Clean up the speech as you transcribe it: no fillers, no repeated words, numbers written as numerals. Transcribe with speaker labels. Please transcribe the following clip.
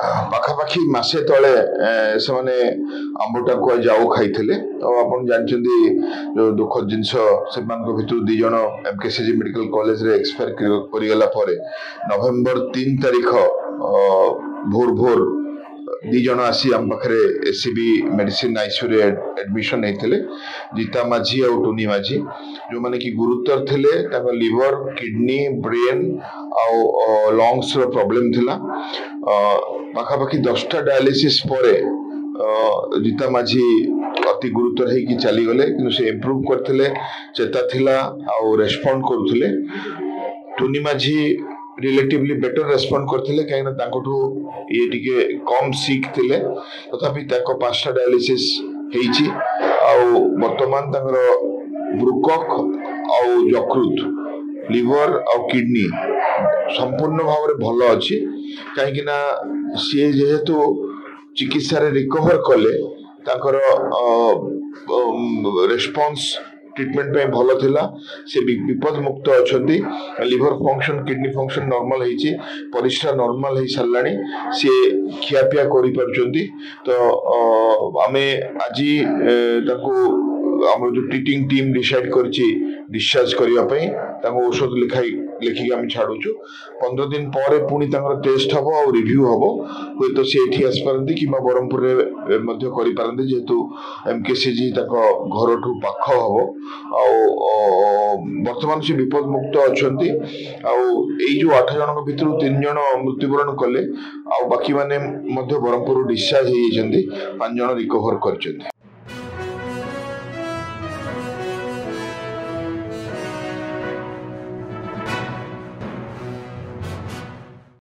Speaker 1: ପାଖାପାଖି ମାସେ ତଳେ ସେମାନେ ଆମ୍ବଟାକୁଆ ଯାଉ ଖାଇଥିଲେ। ଆଉ ଆପଣ ଜାଣିଛନ୍ତି ଯୋଉ ଦୁଃଖଦ ଜିନିଷ, ସେମାନଙ୍କ ଭିତରୁ 2 ଜଣ ଏମକେସିଜି ମେଡିକାଲ କଲେଜରେ ଏକ୍ସପାୟାର କରିଗଲା ପରେ ନଭେମ୍ବର 3 ତାରିଖ ଭୋର ଭୋର 2 ଜଣ ଆସି ଆମ ପାଖରେ ଏସିବି ମେଡିସିନ ଆଇସିୟୁରେ ଆଡମିସନ ହେଇଥିଲେ। ଜିତା ମାଝୀ ଆଉ ଟୁନି ମାଝୀ, ଯୋଉମାନେ କି ଗୁରୁତର ଥିଲେ। ତାଙ୍କ ଲିଭର, କିଡନୀ, ବ୍ରେନ ଆଉ ଲଙ୍ଗସର ପ୍ରୋବ୍ଲେମ ଥିଲା। ପାଖାପାଖି 10ଟା ଡାୟାଲିସିସ୍ ପରେ ଜିତା ମାଝୀ ଅତି ଗୁରୁତର ହେଇକି ଚାଲିଗଲେ, କିନ୍ତୁ ସେ ଇମ୍ପ୍ରୁଭ କରିଥିଲେ, ଚେତା ଥିଲା ଆଉ ରେସ୍ପଣ୍ଡ କରୁଥିଲେ। Tuni Majhi relatively better respond କରିଥିଲେ, କାହିଁକିନା ତାଙ୍କଠୁ ଇଏ ଟିକେ କମ ସିକ୍ ଥିଲେ। ତଥାପି ତାଙ୍କ 5ଟା ଡାୟାଲିସିସ୍ ହେଇଛି। ଆଉ ବର୍ତ୍ତମାନ ତାଙ୍କର ବୃକକ ଆଉ ଯକୃତ, ଲିଭର ଆଉ କିଡନୀ ସମ୍ପୂର୍ଣ୍ଣ ଭାବରେ ଭଲ ଅଛି। କାହିଁକି ନା ସିଏ ଯେହେତୁ ଚିକିତ୍ସାରେ ରିକଭର କଲେ, ତାଙ୍କର ରେସ୍ପନ୍ସ ଟ୍ରିଟମେଣ୍ଟ ପାଇଁ ଭଲ ଥିଲା। ସେ ବିପଦ ମୁକ୍ତ ଅଛନ୍ତି। Liver function, kidney function normal ହେଇଛି, ପରିସ୍ରା ନର୍ମାଲ ହେଇ ସାରିଲାଣି, ସିଏ ଖିଆପିଆ କରିପାରୁଛନ୍ତି। ତ ଆମେ ଆଜି ତାଙ୍କୁ ଆମର ଯୋଉ ଟ୍ରିଟିଂ ଟିମ୍ ଡିସାଇଡ୍ କରିଛି ଡିସଚାର୍ଜ କରିବା ପାଇଁ, ତାଙ୍କୁ ଔଷଧ ଲେଖିକି ଆମେ ଛାଡୁଛୁ। 15 ଦିନ ପରେ ପୁଣି ତାଙ୍କର ଟେଷ୍ଟ ହବ ଆଉ ରିଭ୍ୟୁ ହବ। ହୁଏତ ସେ ଏଠି ଆସିପାରନ୍ତି କିମ୍ବା ବ୍ରହ୍ମପୁରରେ ମଧ୍ୟ କରିପାରନ୍ତି, ଯେହେତୁ ଏମକେସିଜି ତାଙ୍କ ଘରଠୁ ପାଖ ହବ। ଆଉ ବର୍ତ୍ତମାନ ସେ ବିପଦ ମୁକ୍ତ ଅଛନ୍ତି। ଆଉ ଏଇ ଯୋଉ 8 ଜଣଙ୍କ ଭିତରୁ 3 ଜଣ ମୃତ୍ୟୁବରଣ କଲେ, ଆଉ ବାକି ମାନେ ମଧ୍ୟ ବ୍ରହ୍ମପୁରରୁ ଡିସଚାର୍ଜ ହେଇଯାଇଛନ୍ତି। 5 ଜଣ ରିକଭର କରିଛନ୍ତି।